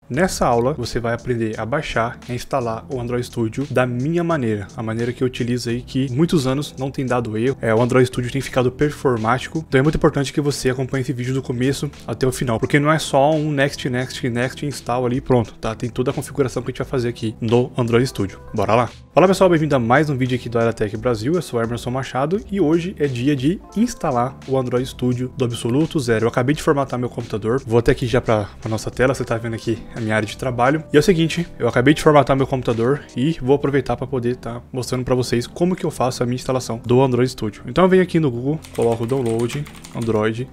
Nessa aula, você vai aprender a baixar e a instalar o Android Studio da minha maneira, a maneira que eu utilizo aí, que muitos anos não tem dado erro. O Android Studio tem ficado performático, então é muito importante que você acompanhe esse vídeo do começo até o final, porque não é só um next, install ali e pronto, tá? Tem toda a configuração que a gente vai fazer aqui no Android Studio. Bora lá? Fala pessoal, bem-vindo a mais um vídeo aqui do Aeratech Brasil, eu sou Emerson Machado e hoje é dia de instalar o Android Studio do absoluto zero. Eu acabei de formatar meu computador, vou até aqui já para nossa tela, você tá vendo aqui a minha área de trabalho. E é o seguinte, eu acabei de formatar meu computador e vou aproveitar para poder estar mostrando para vocês como que eu faço a minha instalação do Android Studio. Então eu venho aqui no Google, coloco download Android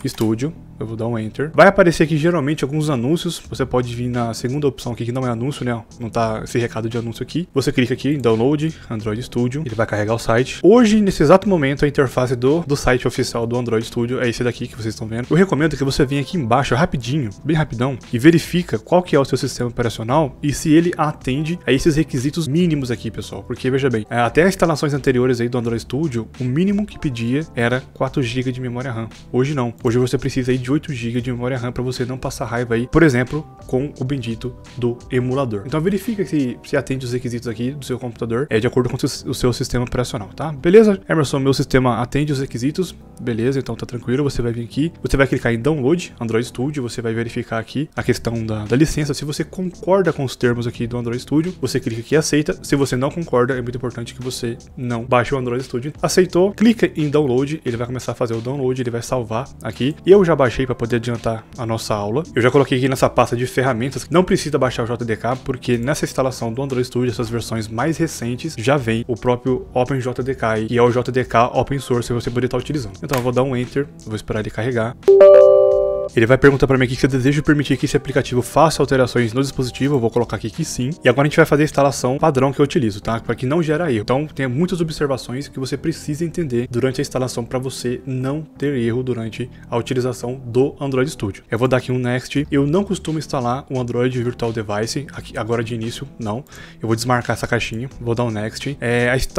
Studio, eu vou dar um enter. Vai aparecer aqui geralmente alguns anúncios, você pode vir na segunda opção aqui que não é anúncio, né? Não tá esse recado de anúncio aqui. Você clica aqui em download Android Studio, ele vai carregar o site. Hoje, nesse exato momento, a interface do site oficial do Android Studio é esse daqui que vocês estão vendo. Eu recomendo que você venha aqui embaixo rapidinho, bem rapidão, e verifica qual que é o seu sistema operacional e se ele atende a esses requisitos mínimos aqui, pessoal. Porque, veja bem, até as instalações anteriores aí do Android Studio, o mínimo que pedia era 4 GB de memória RAM. Hoje não. Hoje você precisa aí de 8 GB de memória RAM para você não passar raiva aí, por exemplo, com o bendito do emulador. Então verifica se atende os requisitos aqui do seu computador, de acordo com o seu sistema operacional, tá? Beleza? Emerson, meu sistema atende os requisitos, beleza, então tá tranquilo, você vai vir aqui, você vai clicar em Download Android Studio, você vai verificar aqui a questão da licença, se você concorda com os termos aqui do Android Studio, você clica aqui em Aceita, se você não concorda, é muito importante que você não baixe o Android Studio. Aceitou, clica em Download, ele vai começar a fazer o download, ele vai salvar aqui, e eu já baixei para poder adiantar a nossa aula. Eu já coloquei aqui nessa pasta de ferramentas, não precisa baixar o JDK, porque nessa instalação do Android Studio, essas versões mais recentes, já vem o próprio OpenJDK, que é o JDK Open Source, que você poderia estar utilizando. Então eu vou dar um Enter, vou esperar ele carregar. Ele vai perguntar para mim aqui se eu desejo permitir que esse aplicativo faça alterações no dispositivo, eu vou colocar aqui que sim. E agora a gente vai fazer a instalação padrão que eu utilizo, tá? Para que não gera erro. Então tem muitas observações que você precisa entender durante a instalação para você não ter erro durante a utilização do Android Studio. Eu vou dar aqui um Next. Eu não costumo instalar um Android Virtual Device, aqui, agora de início, não. Eu vou desmarcar essa caixinha, vou dar um Next.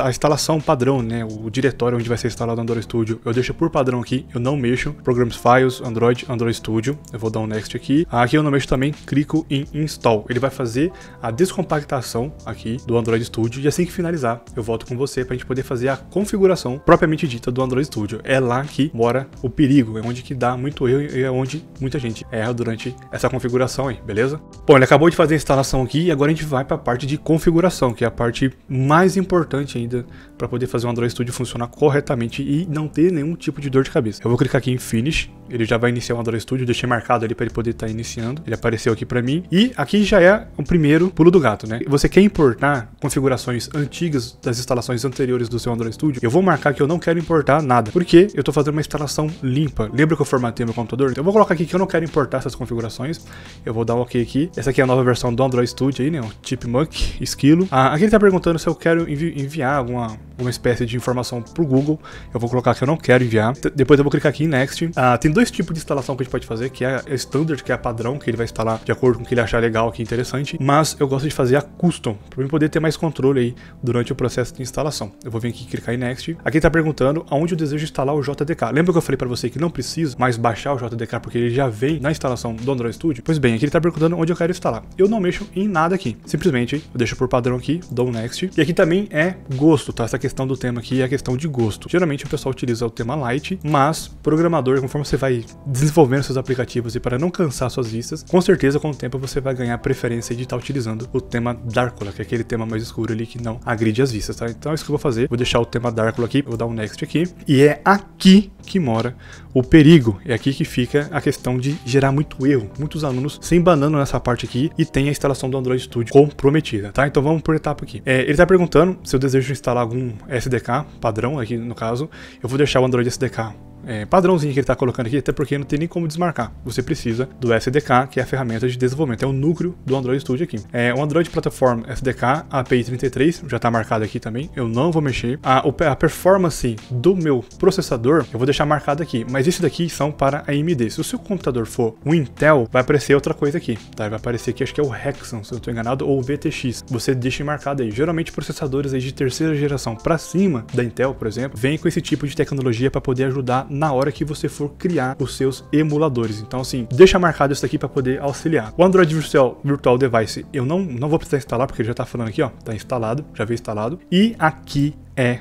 A instalação padrão, né? O diretório onde vai ser instalado o Android Studio, eu deixo por padrão aqui, eu não mexo. Programs Files, Android Studio, eu vou dar um Next aqui. Aqui eu não mexo também, clico em Install. Ele vai fazer a descompactação aqui do Android Studio e assim que finalizar, eu volto com você para a gente poder fazer a configuração propriamente dita do Android Studio. É lá que mora o perigo, é onde que dá muito erro e é onde muita gente erra durante essa configuração aí, beleza? Bom, ele acabou de fazer a instalação aqui e agora a gente vai para a parte de configuração, que é a parte mais importante ainda para poder fazer o Android Studio funcionar corretamente e não ter nenhum tipo de dor de cabeça. Eu vou clicar aqui em Finish, ele já vai iniciar o Android Studio, deixei marcado ali para ele poder estar iniciando, ele apareceu aqui para mim e aqui já é o primeiro pulo do gato, né? Você quer importar configurações antigas das instalações anteriores do seu Android Studio? Eu vou marcar que eu não quero importar nada, porque eu tô fazendo uma instalação limpa. Lembra que eu formatei meu computador? Então eu vou colocar aqui que eu não quero importar essas configurações, eu vou dar um OK aqui. Essa aqui é a nova versão do Android Studio aí, né? O Chipmunk Esquilo. Aqui ele tá perguntando se eu quero enviar alguma espécie de informação pro Google. Eu vou colocar que eu não quero enviar. Depois eu vou clicar aqui em Next. Tem dois tipos de instalação que a gente pode fazer, que é a Standard, que é a padrão, que ele vai instalar de acordo com o que ele achar legal aqui, interessante. Mas eu gosto de fazer a Custom, para eu poder ter mais controle aí durante o processo de instalação. Eu vou vir aqui e clicar em Next. Aqui tá perguntando aonde eu desejo instalar o JDK. Lembra que eu falei para você que não preciso mais baixar o JDK, porque ele já vem na instalação do Android Studio? Pois bem, aqui ele tá perguntando onde eu quero instalar. Eu não mexo em nada aqui. Simplesmente eu deixo por padrão aqui, dou um Next. E aqui também é gosto, tá? Essa questão do tema aqui é a questão de gosto. Geralmente o pessoal utiliza o tema Light, mas programador, conforme você vai desenvolvendo seus aplicativos e para não cansar suas vistas, com certeza com o tempo você vai ganhar preferência de estar utilizando o tema Darkola, que é aquele tema mais escuro ali que não agride as vistas, tá? Então é isso que eu vou fazer. Vou deixar o tema Darkola aqui, vou dar um Next aqui. E é aqui que mora o perigo. É aqui que fica a questão de gerar muito erro. Muitos alunos se embanando nessa parte aqui e tem a instalação do Android Studio comprometida, tá? Então vamos por etapa aqui. Ele tá perguntando se eu desejo instalar algum SDK padrão aqui no caso. Eu vou deixar o Android SDK padrãozinho que ele está colocando aqui, até porque não tem nem como desmarcar. Você precisa do SDK, que é a ferramenta de desenvolvimento, é o núcleo do Android Studio aqui. O Android Platform SDK API 33, já está marcado aqui também, eu não vou mexer. A performance do meu processador, eu vou deixar marcado aqui, mas esses daqui são para AMD. Se o seu computador for um Intel, vai aparecer outra coisa aqui, tá? Vai aparecer aqui, acho que é o Hexon, se eu estou enganado, ou o VTX. Você deixa marcado aí. Geralmente processadores aí de terceira geração para cima da Intel, por exemplo, vem com esse tipo de tecnologia para poder ajudar na hora que você for criar os seus emuladores. Então assim, deixa marcado isso aqui para poder auxiliar. O Android Virtual Device eu não vou precisar instalar, porque ele já tá falando aqui, ó, tá instalado, já veio instalado. E aqui é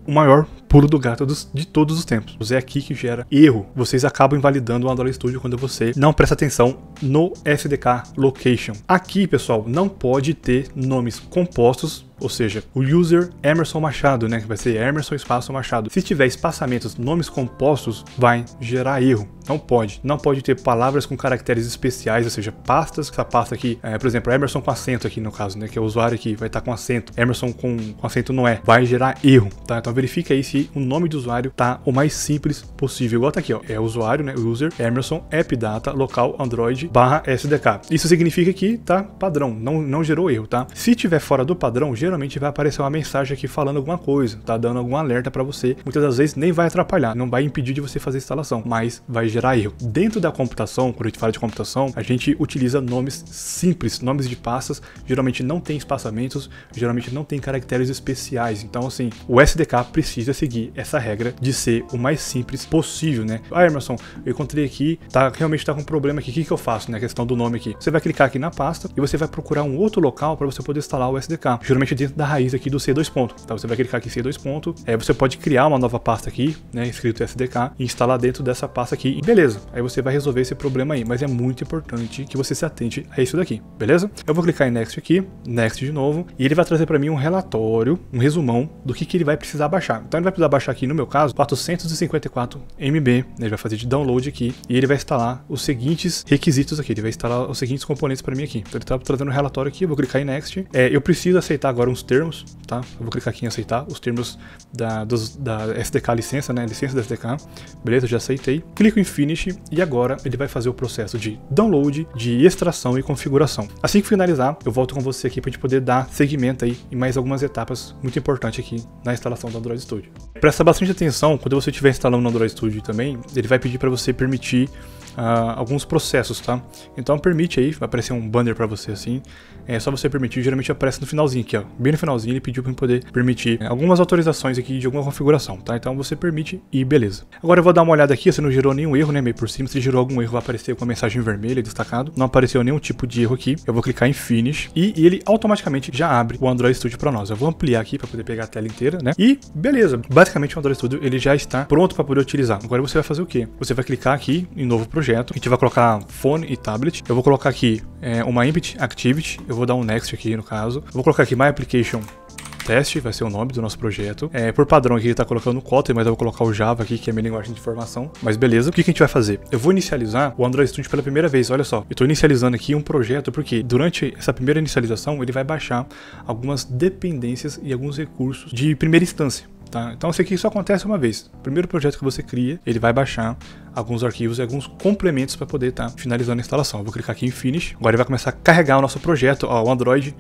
o maior pulo do gato de todos os tempos. É aqui que gera erro. Vocês acabam invalidando o Android Studio quando você não presta atenção no SDK Location. Aqui, pessoal, não pode ter nomes compostos, ou seja, o user Emerson Machado, né, que vai ser Emerson espaço Machado. Se tiver espaçamentos, nomes compostos, vai gerar erro. Não pode ter palavras com caracteres especiais, ou seja, pastas. Essa pasta aqui, por exemplo, Emerson com acento aqui no caso, né, que é o usuário aqui vai estar com acento. Emerson com acento não é, vai gerar erro, tá? Então verifica aí se o nome do usuário tá o mais simples possível. Igual tá aqui, ó, é o usuário, né, o user Emerson app data local Android /SDK. Isso significa que tá padrão, não gerou erro, tá? Se tiver fora do padrão, geralmente vai aparecer uma mensagem aqui falando alguma coisa, tá dando algum alerta para você. Muitas das vezes nem vai atrapalhar, não vai impedir de você fazer a instalação, mas vai gerar erro. Dentro da computação, quando a gente fala de computação, a gente utiliza nomes simples, nomes de pastas, geralmente não tem espaçamentos, geralmente não tem caracteres especiais. Então assim, o SDK precisa seguir essa regra de ser o mais simples possível, né? Ah, Emerson, eu encontrei aqui, realmente tá com um problema aqui, o que eu faço, né? A questão do nome aqui. Você vai clicar aqui na pasta e você vai procurar um outro local para você poder instalar o SDK, geralmente dentro da raiz aqui do C2 ponto. Então você vai clicar aqui em C2 ponto, você pode criar uma nova pasta aqui, né, escrito SDK, e instalar dentro dessa pasta aqui, e beleza. Aí você vai resolver esse problema aí, mas é muito importante que você se atente a isso daqui, beleza? Eu vou clicar em Next aqui, Next de novo, e ele vai trazer para mim um relatório, um resumão do que ele vai precisar baixar. Então ele vai precisar baixar aqui, no meu caso, 454 MB, ele vai fazer de download aqui, e ele vai instalar os seguintes requisitos aqui, ele vai instalar os seguintes componentes para mim aqui. Então ele tá trazendo um relatório aqui, eu vou clicar em Next, eu preciso aceitar agora uns termos, tá? Eu vou clicar aqui em aceitar os termos da SDK licença, né? Licença da SDK. Beleza, já aceitei. Clico em Finish e agora ele vai fazer o processo de download, de extração e configuração. Assim que finalizar, eu volto com você aqui para a gente poder dar seguimento aí em mais algumas etapas muito importantes aqui na instalação do Android Studio. Presta bastante atenção quando você estiver instalando no Android Studio também, ele vai pedir para você permitir alguns processos, tá? Então permite aí, vai aparecer um banner para você assim, é só você permitir, geralmente aparece no finalzinho aqui, ó, bem no finalzinho ele pediu para poder permitir algumas autorizações aqui de alguma configuração, tá? Então você permite e beleza. Agora eu vou dar uma olhada aqui se não gerou nenhum erro, né, meio por cima. Se gerou algum erro vai aparecer com a mensagem vermelha destacado, não apareceu nenhum tipo de erro aqui. Eu vou clicar em Finish e ele automaticamente já abre o Android Studio para nós. Eu vou ampliar aqui para poder pegar a tela inteira, né? E beleza, basicamente o Android Studio ele já está pronto para poder utilizar. Agora você vai fazer o quê? Você vai clicar aqui em novo projeto, a gente vai colocar fone e tablet. Eu vou colocar aqui uma Empty Activity, eu vou dar um Next aqui no caso. Eu vou colocar aqui My Application Teste, vai ser o nome do nosso projeto. Por padrão aqui ele tá colocando o Kotlin, mas eu vou colocar o Java aqui, que é a minha linguagem de informação. Mas beleza, o que a gente vai fazer? Eu vou inicializar o Android Studio pela primeira vez, olha só. Eu tô inicializando aqui um projeto, porque durante essa primeira inicialização, ele vai baixar algumas dependências e alguns recursos de primeira instância. Tá? Então isso aqui só acontece uma vez. O primeiro projeto que você cria, ele vai baixar alguns arquivos e alguns complementos para poder estar finalizando a instalação. Eu vou clicar aqui em Finish. Agora ele vai começar a carregar o nosso projeto, ó, o Android,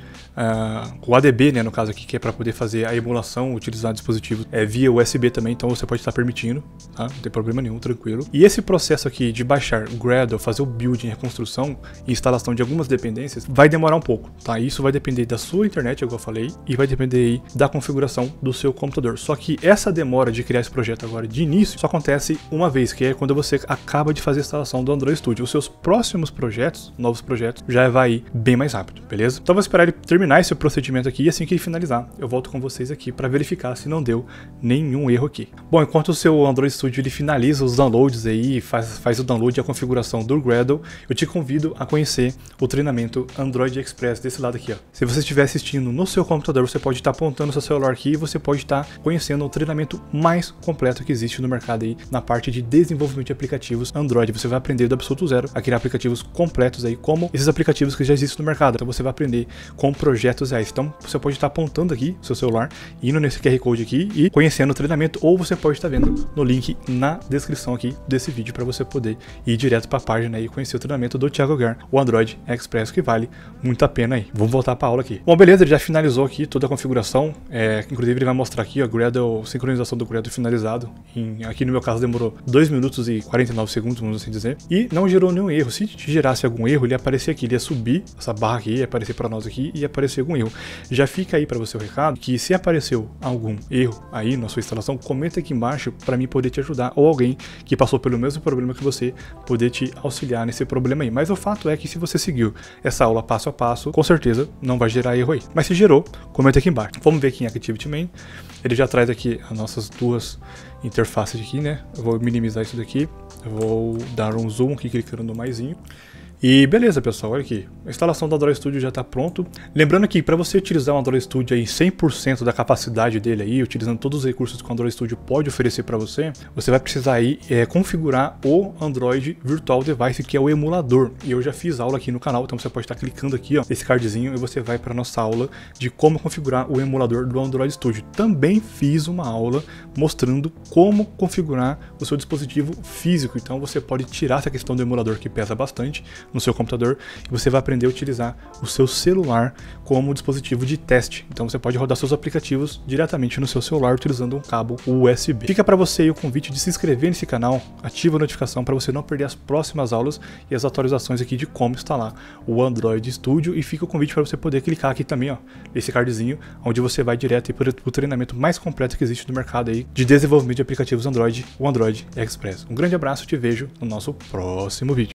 o ADB, né, no caso aqui, que é para poder fazer a emulação, utilizar dispositivos via USB também, então você pode estar permitindo, tá? Não tem problema nenhum, tranquilo. E esse processo aqui de baixar Gradle, fazer o build, reconstrução e instalação de algumas dependências, vai demorar um pouco, tá? Isso vai depender da sua internet, como eu falei, e vai depender aí da configuração do seu computador. Só que essa demora de criar esse projeto agora de início só acontece uma vez, que é quando você acaba de fazer a instalação do Android Studio. Os seus próximos projetos, novos projetos, já vai ir bem mais rápido, beleza? Então eu vou esperar ele terminar esse procedimento aqui e assim que ele finalizar, eu volto com vocês aqui para verificar se não deu nenhum erro aqui. Bom, enquanto o seu Android Studio ele finaliza os downloads aí, faz o download e a configuração do Gradle, eu te convido a conhecer o treinamento Android Express desse lado aqui, ó. Se você estiver assistindo no seu computador, você pode estar apontando o seu celular aqui e você pode estar conhecendo o treinamento mais completo que existe no mercado aí na parte de desenvolvimento de aplicativos Android. Você vai aprender do absoluto zero a criar aplicativos completos aí, como esses aplicativos que já existem no mercado. Então você vai aprender com projetos reais. Então você pode estar apontando aqui o seu celular, indo nesse QR Code aqui e conhecendo o treinamento, ou você pode estar vendo no link na descrição aqui desse vídeo para você poder ir direto para a página e conhecer o treinamento do Thiago Aguiar, o Android Express, que vale muito a pena aí. Vamos voltar para a aula aqui. Bom, beleza, ele já finalizou aqui toda a configuração. Inclusive ele vai mostrar aqui a Gradle, sincronização do Gradle finalizado. Aqui no meu caso demorou 2 minutos e 49 segundos, vamos assim dizer, e não gerou nenhum erro. Se gerasse algum erro, ele ia aparecer aqui, ele ia subir essa barra aqui, ia aparecer para nós aqui e ia aparecer algum erro. Já fica aí para você o recado que se apareceu algum erro aí na sua instalação, comenta aqui embaixo para mim poder te ajudar, ou alguém que passou pelo mesmo problema que você poder te auxiliar nesse problema aí. Mas o fato é que se você seguiu essa aula passo a passo, com certeza não vai gerar erro aí. Mas se gerou, comenta aqui embaixo. Vamos ver aqui em ActivityMain. Ele já traz aqui as nossas duas interfaces aqui, né? Eu vou minimizar isso daqui, eu vou dar um zoom aqui clicando no maisinho. E beleza, pessoal, olha aqui, a instalação do Android Studio já está pronto. Lembrando que para você utilizar o Android Studio aí 100% da capacidade dele aí, utilizando todos os recursos que o Android Studio pode oferecer para você, você vai precisar aí configurar o Android Virtual Device, que é o emulador. E eu já fiz aula aqui no canal, então você pode estar clicando aqui, ó, nesse cardzinho, e você vai para nossa aula de como configurar o emulador do Android Studio. Também fiz uma aula mostrando como configurar o seu dispositivo físico, então você pode tirar essa questão do emulador que pesa bastante no seu computador e você vai aprender a utilizar o seu celular como dispositivo de teste. Então você pode rodar seus aplicativos diretamente no seu celular utilizando um cabo USB. Fica para você aí o convite de se inscrever nesse canal, ativa a notificação para você não perder as próximas aulas e as atualizações aqui de como instalar o Android Studio, e fica o convite para você poder clicar aqui também, ó, nesse cardzinho, onde você vai direto para o treinamento mais completo que existe no mercado aí de desenvolvimento de aplicativos Android, o Android Express. Um grande abraço, te vejo no nosso próximo vídeo.